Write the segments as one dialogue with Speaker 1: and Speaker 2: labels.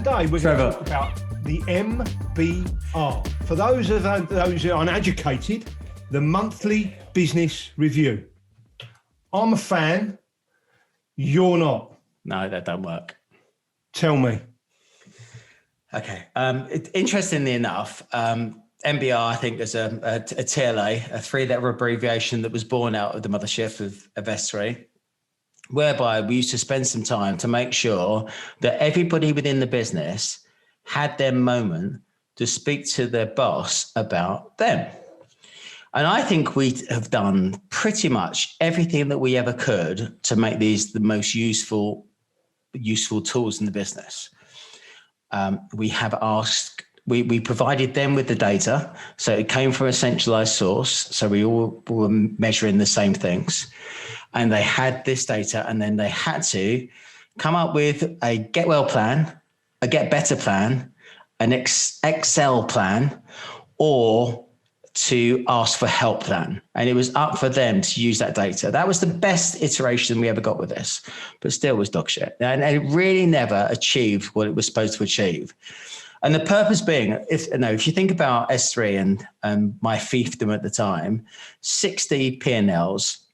Speaker 1: today we're going to talk about the MBR. For those who are uneducated, the monthly business review. I'm a fan. You're not.
Speaker 2: No, that don't work.
Speaker 1: Tell me.
Speaker 2: Okay. Interestingly enough, MBR, I think, is a TLA, a three-letter abbreviation that was born out of the mothership of S3, whereby we used to spend some time to make sure that everybody within the business had their moment to speak to their boss about them. And I think we have done pretty much everything that we ever could to make these the most useful tools in the business. We have asked, we provided them with the data. So it came from a centralized source. So we all were measuring the same things. And they had this data, and then they had to come up with a get well plan, a get better plan, an Excel plan, or to ask for help plan. And it was up for them to use that data. That was the best iteration we ever got with this, but still was dog shit. And it really never achieved what it was supposed to achieve. And the purpose being, if you think about S3 and my fiefdom at the time, 60 P&Ls,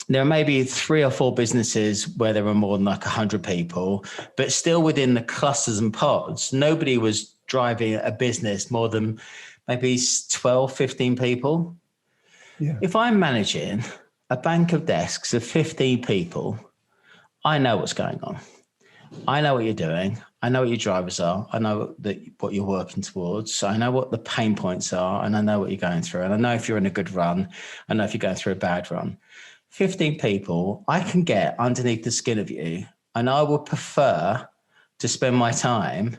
Speaker 2: there are maybe 3 or 4 businesses where there were more than like 100 people, but still within the clusters and pods, nobody was driving a business more than maybe 12, 15 people. Yeah. If I'm managing a bank of desks of 15 people, I know what's going on. I know what you're doing. I know what your drivers are. I know what you're working towards. I know what the pain points are, and I know what you're going through. And I know if you're in a good run. I know if you're going through a bad run. 15 people, I can get underneath the skin of you, and I would prefer to spend my time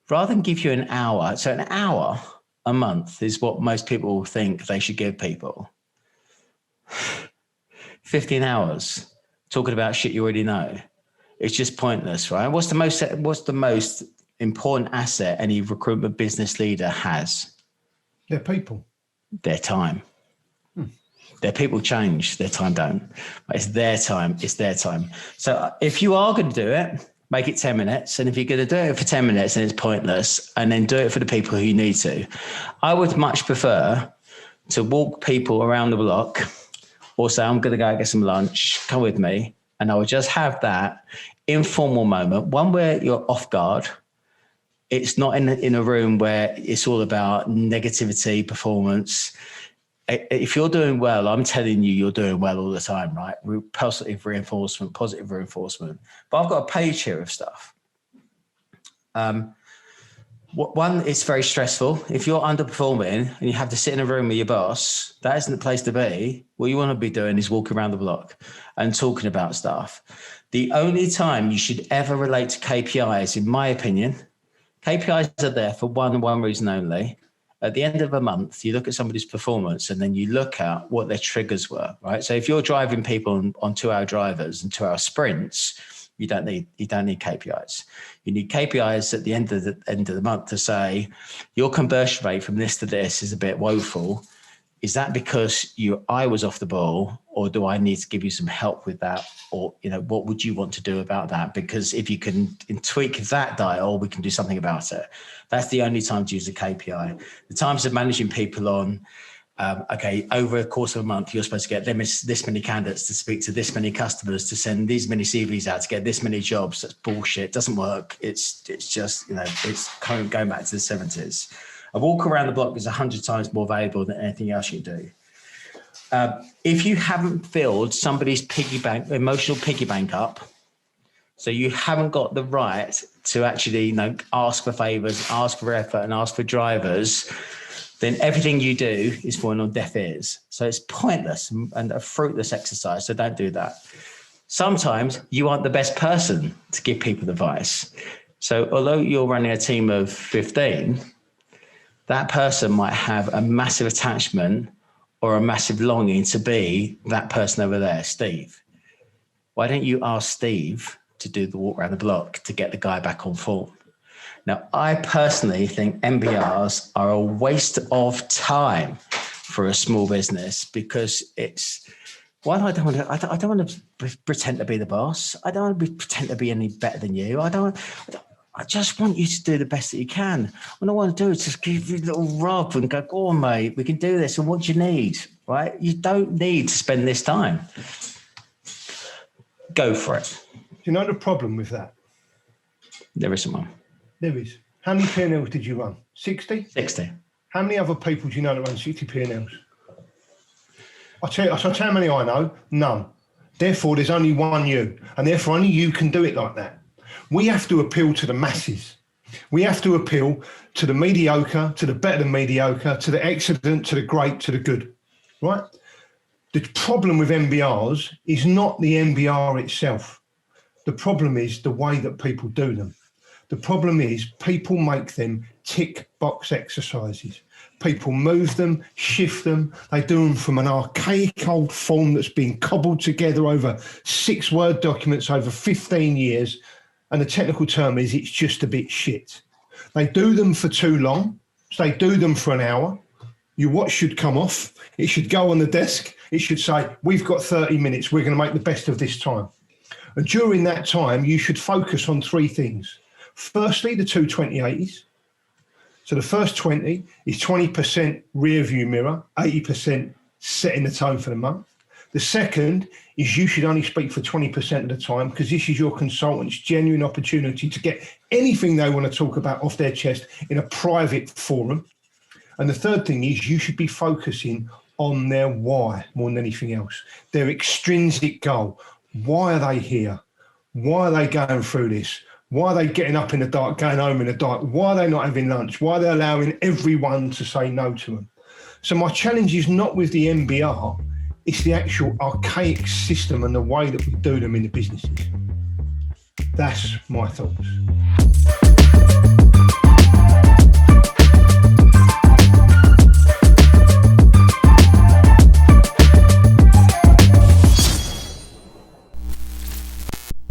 Speaker 2: rather than give you an hour. So an hour a month is what most people think they should give people. 15 hours talking about shit you already know. It's just pointless, right? What's the most important asset any recruitment business leader has?
Speaker 1: Their people.
Speaker 2: Their time. Their people change, their time don't. It's their time, it's their time. So if you are going to do it, make it 10 minutes. And if you're going to do it for 10 minutes and it's pointless, and then do it for the people who you need to. I would much prefer to walk people around the block or say, I'm going to go get some lunch, come with me. And I would just have that informal moment, one where you're off guard. It's not in a room where it's all about negativity, performance. If you're doing well, I'm telling you, you're doing well all the time, right? Positive reinforcement. But I've got a page here of stuff. One, it's very stressful. If you're underperforming and you have to sit in a room with your boss, that isn't the place to be. What you want to be doing is walking around the block and talking about stuff. The only time you should ever relate to KPIs, in my opinion, KPIs are there for one reason only. At the end of a month, you look at somebody's performance and then you look at what their triggers were, right? So if you're driving people on 2-hour drivers and 2-hour sprints, you don't need KPIs. You need KPIs at the end of the month to say your conversion rate from this to this is a bit woeful. Is that because I was off the ball, or do I need to give you some help with that? Or, what would you want to do about that? Because if you can tweak that dial, we can do something about it. That's the only time to use a KPI. The times of managing people on, over a course of a month, you're supposed to get this many candidates to speak to this many customers, to send these many CVs out, to get this many jobs. That's bullshit. It doesn't work. It's just, it's going back to the 70s. A walk around the block is 100 times more valuable than anything else you do. If you haven't filled somebody's emotional piggy bank up, so you haven't got the right to actually ask for favors, ask for effort, and ask for drivers, then everything you do is falling on deaf ears. So it's pointless and a fruitless exercise. So don't do that. Sometimes you aren't the best person to give people advice. So although you're running a team of 15, that person might have a massive attachment or a massive longing to be that person over there, Steve. Why don't you ask Steve to do the walk around the block to get the guy back on form? Now, I personally think MBRs are a waste of time for a small business, because it's, I don't want to pretend to be the boss. I don't want to pretend to be any better than you. I just want you to do the best that you can. What I want to do is just give you a little rub and go, go on, mate, we can do this. And what do you need, right? You don't need to spend this time. Go for it.
Speaker 1: Do you know the problem with that?
Speaker 2: There isn't one.
Speaker 1: There is. How many P&Ls did you run? 60?
Speaker 2: 60.
Speaker 1: How many other people do you know that run 60 P&Ls? I'll tell you how many I know. None. Therefore, there's only one you. And therefore, only you can do it like that. We have to appeal to the masses. We have to appeal to the mediocre, to the better than mediocre, to the excellent, to the great, to the good. Right? The problem with MBRs is not the MBR itself. The problem is the way that people do them. The problem is people make them tick box exercises. People move them, shift them. They do them from an archaic old form that's been cobbled together over 6 Word documents over 15 years. And the technical term is it's just a bit shit. They do them for too long. So they do them for an hour. Your watch should come off. It should go on the desk. It should say, we've got 30 minutes. We're going to make the best of this time. And during that time, you should focus on 3 things. Firstly, the 220/80s. So the first 20 is 20% rear view mirror, 80% setting the tone for the month. The second is you should only speak for 20% of the time because this is your consultant's genuine opportunity to get anything they want to talk about off their chest in a private forum. And the third thing is you should be focusing on their why more than anything else, their extrinsic goal. Why are they here? Why are they going through this? Why are they getting up in the dark, going home in the dark? Why are they not having lunch? Why are they allowing everyone to say no to them? So my challenge is not with the MBR, it's the actual archaic system and the way that we do them in the businesses. That's my thoughts.